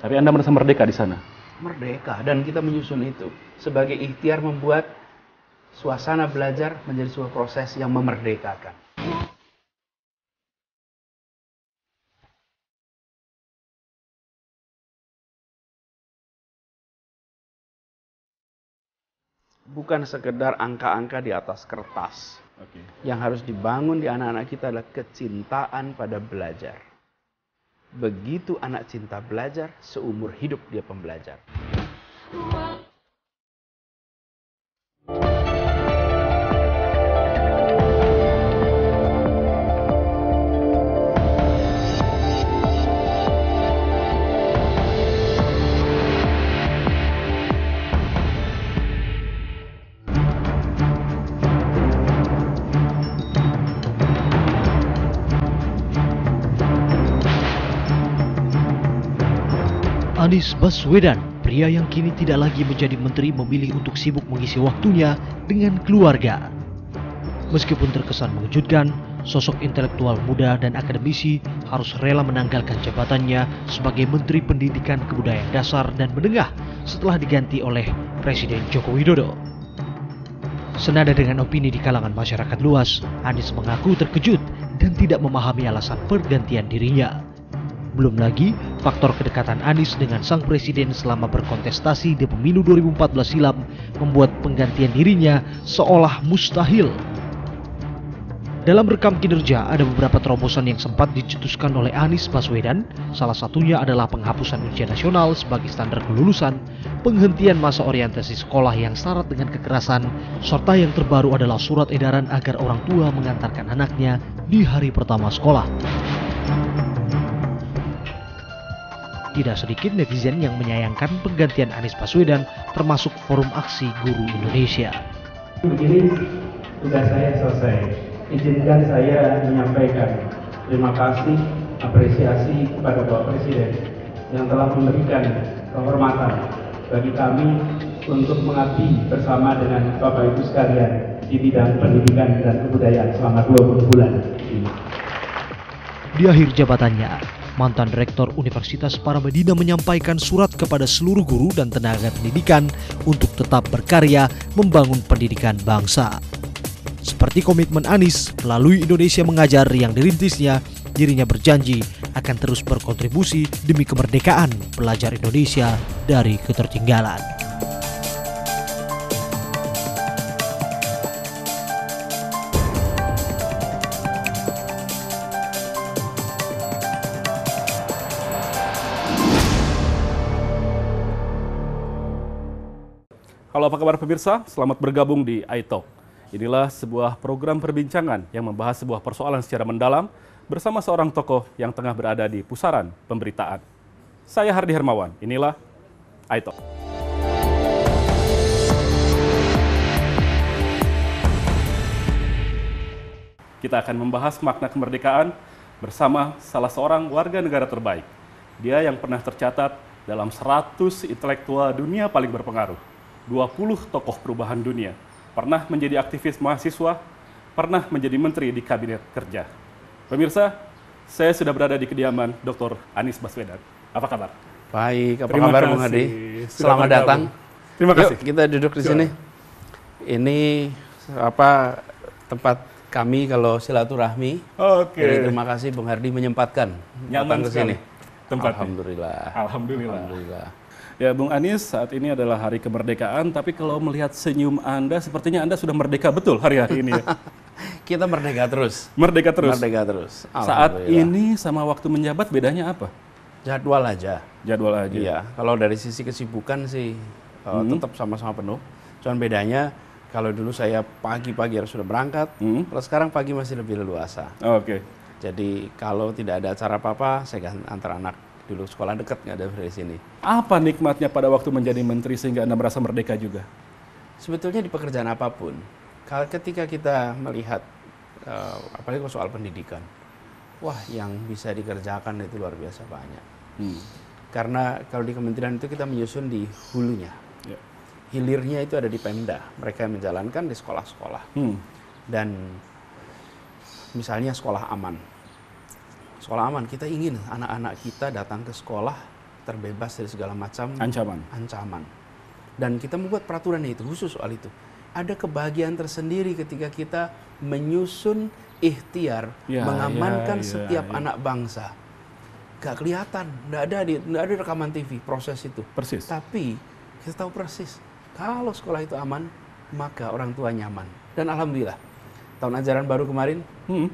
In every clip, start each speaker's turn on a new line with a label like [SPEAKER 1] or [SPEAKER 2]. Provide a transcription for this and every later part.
[SPEAKER 1] Tapi Anda merasa merdeka di sana?
[SPEAKER 2] Merdeka, dan kita menyusun itu sebagai ikhtiar membuat suasana belajar menjadi sebuah proses yang memerdekakan. Bukan sekedar angka-angka di atas kertas. Yang harus dibangun di anak-anak kita adalah kecintaan pada belajar. Begitu anak cinta belajar, seumur hidup dia pembelajar.
[SPEAKER 3] Anies Baswedan, pria yang kini tidak lagi menjadi menteri, memilih untuk sibuk mengisi waktunya dengan keluarga. Meskipun terkesan mengejutkan, sosok intelektual muda dan akademisi harus rela menanggalkan jabatannya sebagai Menteri Pendidikan Kebudayaan Dasar dan Menengah setelah diganti oleh Presiden Joko Widodo. Senada dengan opini di kalangan masyarakat luas, Anies mengaku terkejut dan tidak memahami alasan pergantian dirinya. Belum lagi, faktor kedekatan Anies dengan sang presiden selama berkontestasi di pemilu 2014 silam membuat penggantian dirinya seolah mustahil. Dalam rekam kinerja, ada beberapa terobosan yang sempat dicetuskan oleh Anies Baswedan. Salah satunya adalah penghapusan ujian nasional sebagai standar kelulusan, penghentian masa orientasi sekolah yang syarat dengan kekerasan, serta yang terbaru adalah surat edaran agar orang tua mengantarkan anaknya di hari pertama sekolah. Tidak sedikit netizen yang menyayangkan penggantian Anies Baswedan, termasuk Forum Aksi Guru Indonesia.
[SPEAKER 2] Begini, tugas saya selesai. Izinkan saya menyampaikan terima kasih, apresiasi kepada Bapak Presiden yang telah memberikan kehormatan bagi kami untuk mengabdi bersama dengan Bapak Ibu sekalian di bidang pendidikan dan kebudayaan selama 20 bulan.
[SPEAKER 3] Di akhir jabatannya, mantan Rektor Universitas Paramadina menyampaikan surat kepada seluruh guru dan tenaga pendidikan untuk tetap berkarya membangun pendidikan bangsa. Seperti komitmen Anies melalui Indonesia Mengajar yang dirintisnya, dirinya berjanji akan terus berkontribusi demi kemerdekaan pelajar Indonesia dari ketertinggalan.
[SPEAKER 1] Halo, apa kabar pemirsa? Selamat bergabung di iTalk. Inilah sebuah program perbincangan yang membahas sebuah persoalan secara mendalam bersama seorang tokoh yang tengah berada di pusaran pemberitaan. Saya Hardi Hermawan, inilah iTalk. Kita akan membahas makna kemerdekaan bersama salah seorang warga negara terbaik. Dia yang pernah tercatat dalam 100 intelektual dunia paling berpengaruh. 20 tokoh perubahan dunia, pernah menjadi aktivis mahasiswa, pernah menjadi menteri di kabinet kerja. Pemirsa, saya sudah berada di kediaman Dr. Anies Baswedan. Apa kabar?
[SPEAKER 2] Baik, apa kabar Bung Hadi? Selamat datang.
[SPEAKER 1] Terima kasih.
[SPEAKER 2] Yuk, kita duduk di sini. Ini tempat kami kalau silaturahmi.
[SPEAKER 1] Oke.
[SPEAKER 2] Jadi terima kasih Bung Hardi menyempatkan datang ke sini.
[SPEAKER 1] Tempatnya.
[SPEAKER 2] Alhamdulillah.
[SPEAKER 1] Ya, Bung Anies, saat ini adalah hari kemerdekaan, tapi kalau melihat senyum Anda, sepertinya Anda sudah merdeka betul hari-hari ini ya?
[SPEAKER 2] Kita merdeka terus.
[SPEAKER 1] Merdeka terus?
[SPEAKER 2] Merdeka terus.
[SPEAKER 1] Saat ini sama waktu menjabat bedanya apa?
[SPEAKER 2] Jadwal aja.
[SPEAKER 1] Jadwal aja?
[SPEAKER 2] Iya, kalau dari sisi kesibukan sih tetap sama-sama penuh. Cuman bedanya, kalau dulu saya pagi-pagi harus sudah berangkat, kalau sekarang pagi masih lebih leluasa.
[SPEAKER 1] Oke.
[SPEAKER 2] Jadi kalau tidak ada acara apa-apa, saya kan antar anak. Dulu sekolah dekat, nggak ada dari sini.
[SPEAKER 1] Apa nikmatnya pada waktu menjadi menteri sehingga Anda merasa merdeka juga?
[SPEAKER 2] Sebetulnya di pekerjaan apapun, ketika kita melihat, apalagi soal pendidikan, wah yang bisa dikerjakan itu luar biasa banyak. Karena kalau di kementerian itu kita menyusun di hulunya. Hilirnya itu ada di Pemda, mereka yang menjalankan di sekolah-sekolah. Dan misalnya sekolah aman. Sekolah aman, kita ingin anak-anak kita datang ke sekolah terbebas dari segala macam ancaman. Dan kita membuat peraturannya itu khusus soal itu. Ada kebahagiaan tersendiri ketika kita menyusun ikhtiar mengamankan setiap anak bangsa. Gak kelihatan, nggak ada rekaman TV proses itu.
[SPEAKER 1] Persis.
[SPEAKER 2] Tapi kita tahu persis kalau sekolah itu aman, maka orang tua nyaman. Dan alhamdulillah tahun ajaran baru kemarin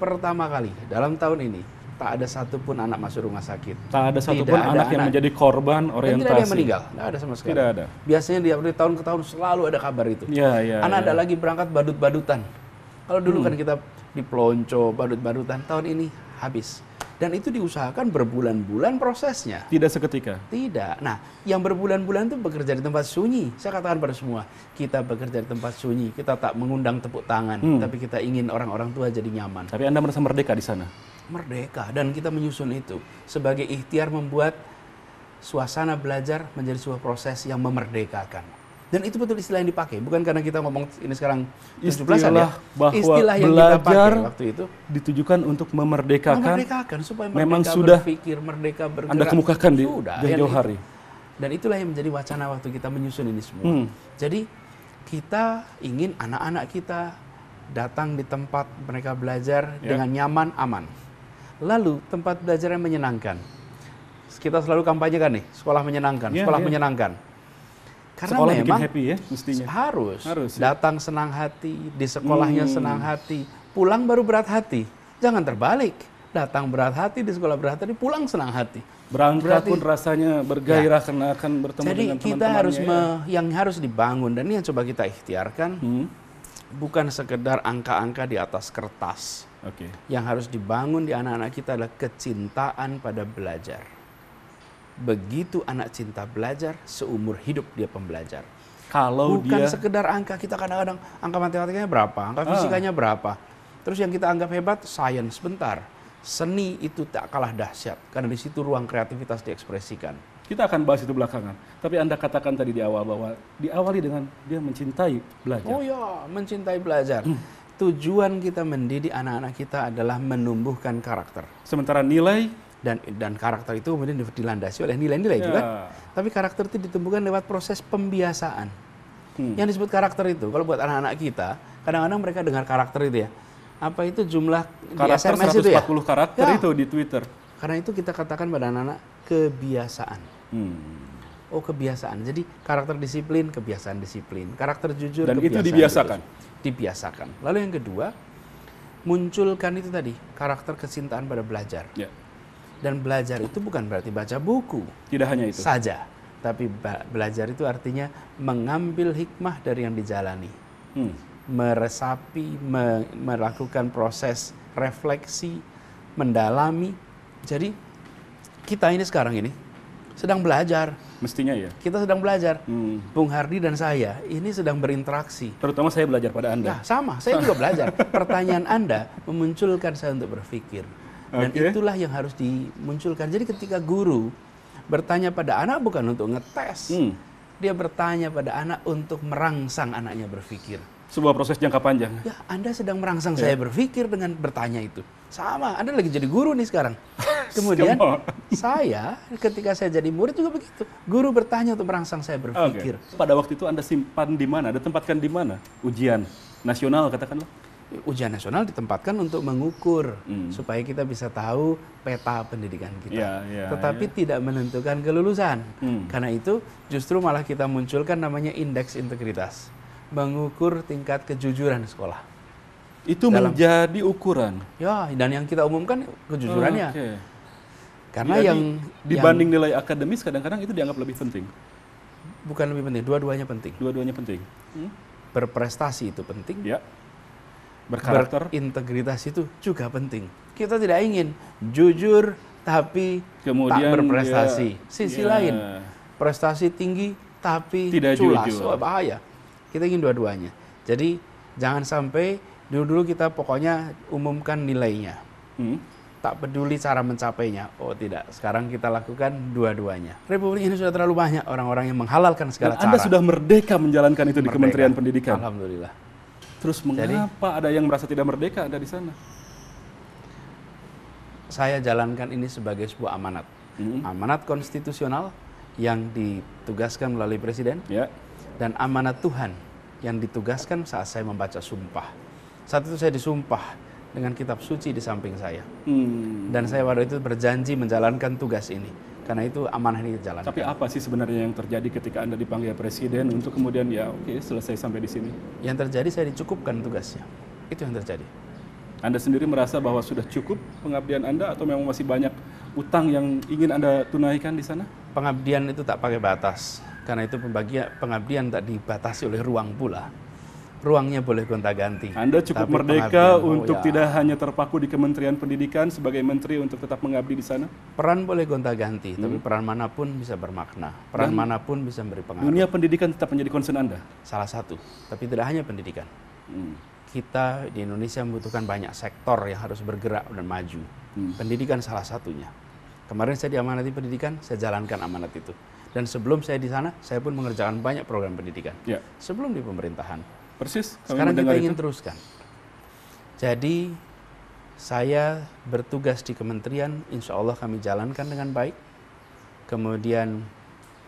[SPEAKER 2] pertama kali dalam tahun ini tak ada satupun anak masuk rumah sakit.
[SPEAKER 1] Tak ada satupun anak yang menjadi korban orientasi.
[SPEAKER 2] Tidak ada yang meninggal, tidak ada sama sekali.
[SPEAKER 1] Tidak ada.
[SPEAKER 2] Biasanya dari tahun ke tahun selalu ada kabar itu. Anak ada lagi berangkat badut-badutan. Kalau dulu kan kita dipelonco, badut-badutan, tahun ini habis. Dan itu diusahakan berbulan-bulan prosesnya.
[SPEAKER 1] Tidak seketika.
[SPEAKER 2] Tidak. Nah, yang berbulan-bulan itu bekerja di tempat sunyi. Saya katakan pada semua, kita bekerja di tempat sunyi. Kita tak mengundang tepuk tangan, tapi kita ingin orang-orang tua jadi nyaman.
[SPEAKER 1] Tapi Anda merasa merdeka di sana?
[SPEAKER 2] Merdeka, dan kita menyusun itu sebagai ikhtiar membuat suasana belajar menjadi sebuah proses yang memerdekakan. Dan itu betul istilah yang dipakai, bukan karena kita ngomong ini sekarang 17-an ya.
[SPEAKER 1] Istilah
[SPEAKER 2] yang kita pakai waktu itu
[SPEAKER 1] ditujukan untuk memerdekakan
[SPEAKER 2] supaya
[SPEAKER 1] memang
[SPEAKER 2] merdeka
[SPEAKER 1] sudah
[SPEAKER 2] berpikir, merdeka bergerak.
[SPEAKER 1] Anda kemukakan di jauh hari.
[SPEAKER 2] Dan itulah yang menjadi wacana waktu kita menyusun ini semua. Jadi kita ingin anak-anak kita datang di tempat mereka belajar dengan nyaman, aman. Lalu tempat belajar yang menyenangkan. Kita selalu kampanyekan nih, sekolah menyenangkan, sekolah menyenangkan. Karena
[SPEAKER 1] sekolah
[SPEAKER 2] memang
[SPEAKER 1] bikin happy ya, mestinya.
[SPEAKER 2] Harus
[SPEAKER 1] ya?
[SPEAKER 2] Datang senang hati, di sekolahnya senang hati, pulang baru berat hati. Jangan terbalik, datang berat hati, di sekolah berat hati, pulang senang hati.
[SPEAKER 1] Berangkat pun rasanya bergairah karena akan bertemu
[SPEAKER 2] jadi
[SPEAKER 1] dengan teman-temannya.
[SPEAKER 2] Jadi kita harus yang harus dibangun, dan ini yang coba kita ikhtiarkan, bukan sekedar angka-angka di atas kertas. Yang harus dibangun di anak-anak kita adalah kecintaan pada belajar. Begitu anak cinta belajar, seumur hidup dia pembelajar.
[SPEAKER 1] Kalau
[SPEAKER 2] bukan sekedar angka, kita kadang-kadang angka matematikanya berapa, angka fisikanya berapa. Terus yang kita anggap hebat, sains bentar. Seni itu tak kalah dahsyat, karena di situ ruang kreativitas diekspresikan.
[SPEAKER 1] Kita akan bahas itu belakangan. Tapi Anda katakan tadi di awal bahwa diawali dengan dia mencintai belajar.
[SPEAKER 2] Oh ya, mencintai belajar. Tujuan kita mendidik anak-anak kita adalah menumbuhkan karakter.
[SPEAKER 1] Sementara nilai
[SPEAKER 2] dan karakter itu kemudian dilandasi oleh nilai-nilai juga. Tapi karakter itu ditumbuhkan lewat proses pembiasaan. Yang disebut karakter itu, kalau buat anak-anak kita, kadang-kadang mereka dengar karakter itu ya. Apa itu jumlah
[SPEAKER 1] karakter
[SPEAKER 2] di SMS
[SPEAKER 1] 140
[SPEAKER 2] itu ya?
[SPEAKER 1] karakter itu di Twitter.
[SPEAKER 2] Karena itu kita katakan pada anak-anak kebiasaan. Oh, kebiasaan. Jadi karakter disiplin, kebiasaan disiplin. Karakter jujur,
[SPEAKER 1] dan
[SPEAKER 2] kebiasaan
[SPEAKER 1] itu dibiasakan.
[SPEAKER 2] Dibiasakan. Lalu yang kedua, munculkan itu tadi, karakter kecintaan pada belajar. Dan belajar itu bukan berarti baca buku.
[SPEAKER 1] Tidak hanya itu
[SPEAKER 2] saja, tapi belajar itu artinya mengambil hikmah dari yang dijalani. Meresapi, melakukan proses refleksi, mendalami. Jadi kita ini sekarang ini sedang belajar.
[SPEAKER 1] Mestinya ya.
[SPEAKER 2] Kita sedang belajar. Bung Hardi dan saya ini sedang berinteraksi.
[SPEAKER 1] Terutama saya belajar pada Anda.
[SPEAKER 2] Nah, sama, saya juga belajar. Pertanyaan Anda memunculkan saya untuk berpikir. Dan itulah yang harus dimunculkan. Jadi ketika guru bertanya pada anak bukan untuk ngetes. Dia bertanya pada anak untuk merangsang anaknya berpikir.
[SPEAKER 1] Sebuah proses jangka panjang.
[SPEAKER 2] Ya, Anda sedang merangsang saya berpikir dengan bertanya itu. Sama, Anda lagi jadi guru nih sekarang. Kemudian saya ketika saya jadi murid juga begitu. Guru bertanya untuk merangsang saya berpikir.
[SPEAKER 1] Pada waktu itu Anda simpan di mana? Ada tempatkan di mana? Ujian nasional katakanlah.
[SPEAKER 2] Ujian nasional ditempatkan untuk mengukur supaya kita bisa tahu peta pendidikan kita. Tetapi tidak menentukan kelulusan. Karena itu justru malah kita munculkan namanya indeks integritas. Mengukur tingkat kejujuran sekolah.
[SPEAKER 1] Itu menjadi ukuran.
[SPEAKER 2] Ya, dan yang kita umumkan kejujurannya. Karena
[SPEAKER 1] jadi,
[SPEAKER 2] yang
[SPEAKER 1] dibanding nilai akademis kadang-kadang itu dianggap lebih penting.
[SPEAKER 2] Bukan lebih penting, dua-duanya penting.
[SPEAKER 1] Dua-duanya penting.
[SPEAKER 2] Berprestasi itu penting.
[SPEAKER 1] Ya. Berkarakter,
[SPEAKER 2] berintegritas itu juga penting. Kita tidak ingin jujur tapi
[SPEAKER 1] kemudian
[SPEAKER 2] tak berprestasi. Sisi lain, prestasi tinggi tapi
[SPEAKER 1] tidak
[SPEAKER 2] culas.
[SPEAKER 1] jujur.
[SPEAKER 2] Bahaya. Kita ingin dua-duanya. Jadi jangan sampai dulu kita pokoknya umumkan nilainya. Tak peduli cara mencapainya. Oh tidak, sekarang kita lakukan dua-duanya. Republik ini sudah terlalu banyak orang-orang yang menghalalkan segala cara.
[SPEAKER 1] Anda sudah merdeka menjalankan itu di Kementerian Pendidikan.
[SPEAKER 2] Alhamdulillah.
[SPEAKER 1] Terus mengapa ada yang merasa tidak merdeka ada di sana?
[SPEAKER 2] Saya jalankan ini sebagai sebuah amanat. Amanat konstitusional yang ditugaskan melalui Presiden,
[SPEAKER 1] Ya.
[SPEAKER 2] dan amanat Tuhan yang ditugaskan saat saya membaca sumpah. Saat itu saya disumpah dengan kitab suci di samping saya. Dan saya waktu itu berjanji menjalankan tugas ini. Karena itu amanah ini dijalankan.
[SPEAKER 1] Tapi apa sih sebenarnya yang terjadi ketika Anda dipanggil Presiden untuk kemudian ya oke, selesai sampai di sini?
[SPEAKER 2] Yang terjadi saya dicukupkan tugasnya. Itu yang terjadi.
[SPEAKER 1] Anda sendiri merasa bahwa sudah cukup pengabdian Anda atau memang masih banyak utang yang ingin Anda tunaikan di sana?
[SPEAKER 2] Pengabdian itu tak pakai batas. Karena itu pengabdian tak dibatasi oleh ruang pula. Ruangnya boleh gonta-ganti.
[SPEAKER 1] Anda cukup
[SPEAKER 2] Tapi
[SPEAKER 1] merdeka
[SPEAKER 2] pengabdian,
[SPEAKER 1] untuk tidak hanya terpaku di Kementerian Pendidikan sebagai menteri untuk tetap mengabdi di sana?
[SPEAKER 2] Peran boleh gonta-ganti, tapi peran manapun bisa bermakna. Peran manapun bisa memberi pengaruh.
[SPEAKER 1] Dunia pendidikan tetap menjadi concern Anda?
[SPEAKER 2] Salah satu, tapi tidak hanya pendidikan. Kita di Indonesia membutuhkan banyak sektor yang harus bergerak dan maju. Pendidikan salah satunya. Kemarin saya diamanati pendidikan, saya jalankan amanat itu. Dan sebelum saya di sana, saya pun mengerjakan banyak program pendidikan.
[SPEAKER 1] Ya.
[SPEAKER 2] Sebelum di pemerintahan.
[SPEAKER 1] Persis. kami
[SPEAKER 2] Sekarang kita
[SPEAKER 1] mendengar
[SPEAKER 2] ingin
[SPEAKER 1] itu.
[SPEAKER 2] teruskan. Jadi saya bertugas di kementerian, insya Allah kami jalankan dengan baik. Kemudian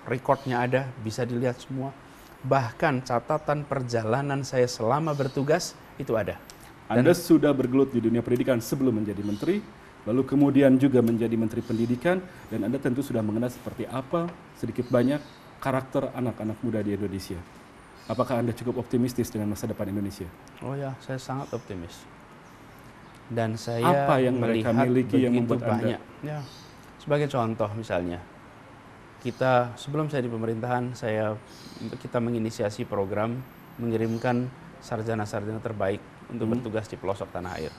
[SPEAKER 2] rekodnya ada, bisa dilihat semua. Bahkan catatan perjalanan saya selama bertugas itu ada.
[SPEAKER 1] Anda sudah bergelut di dunia pendidikan sebelum menjadi menteri, lalu kemudian juga menjadi menteri pendidikan, dan Anda tentu sudah mengenal seperti apa sedikit banyak karakter anak-anak muda di Indonesia. Apakah Anda cukup optimistis dengan masa depan Indonesia?
[SPEAKER 2] Oh ya, saya sangat optimis. Dan saya
[SPEAKER 1] Apa yang mereka
[SPEAKER 2] melihat
[SPEAKER 1] miliki yang
[SPEAKER 2] begitu
[SPEAKER 1] membuat Anda?
[SPEAKER 2] banyak. Ya, sebagai contoh misalnya, kita sebelum saya di pemerintahan, kita menginisiasi program mengirimkan sarjana-sarjana terbaik untuk bertugas di pelosok tanah air.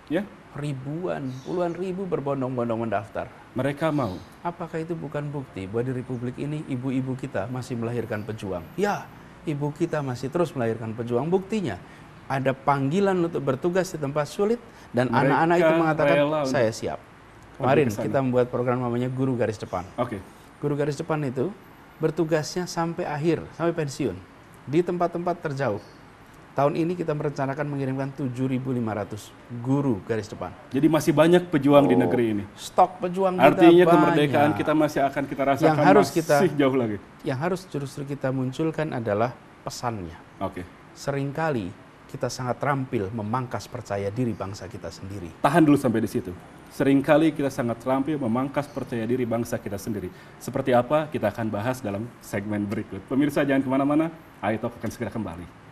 [SPEAKER 1] Ya,
[SPEAKER 2] Ribuan, puluhan ribu berbondong-bondong mendaftar.
[SPEAKER 1] mereka mau.
[SPEAKER 2] Apakah itu bukan bukti bahwa di Republik ini ibu-ibu kita masih melahirkan pejuang? Ya, ibu kita masih terus melahirkan pejuang. Buktinya ada panggilan untuk bertugas di tempat sulit dan
[SPEAKER 1] Mereka
[SPEAKER 2] anak-anak itu mengatakan
[SPEAKER 1] rela untuk
[SPEAKER 2] saya siap. Kemarin
[SPEAKER 1] pergi ke sana.
[SPEAKER 2] kita membuat program namanya Guru Garis Depan.
[SPEAKER 1] Oke.
[SPEAKER 2] Guru Garis Depan itu bertugasnya sampai akhir, sampai pensiun di tempat-tempat terjauh. Tahun ini kita merencanakan mengirimkan 7.500 guru garis depan.
[SPEAKER 1] Jadi masih banyak pejuang di negeri ini.
[SPEAKER 2] Stok pejuang kita
[SPEAKER 1] Artinya
[SPEAKER 2] banyak.
[SPEAKER 1] kemerdekaan kita masih akan kita rasakan
[SPEAKER 2] Yang harus
[SPEAKER 1] masih jauh lagi.
[SPEAKER 2] Yang harus justru kita munculkan adalah pesannya.
[SPEAKER 1] Oke.
[SPEAKER 2] Seringkali kita sangat terampil memangkas percaya diri bangsa kita sendiri.
[SPEAKER 1] Tahan dulu sampai di situ. Seringkali kita sangat terampil memangkas percaya diri bangsa kita sendiri. Seperti apa? Kita akan bahas dalam segmen berikut. Pemirsa jangan kemana-mana, iTalk akan segera kembali.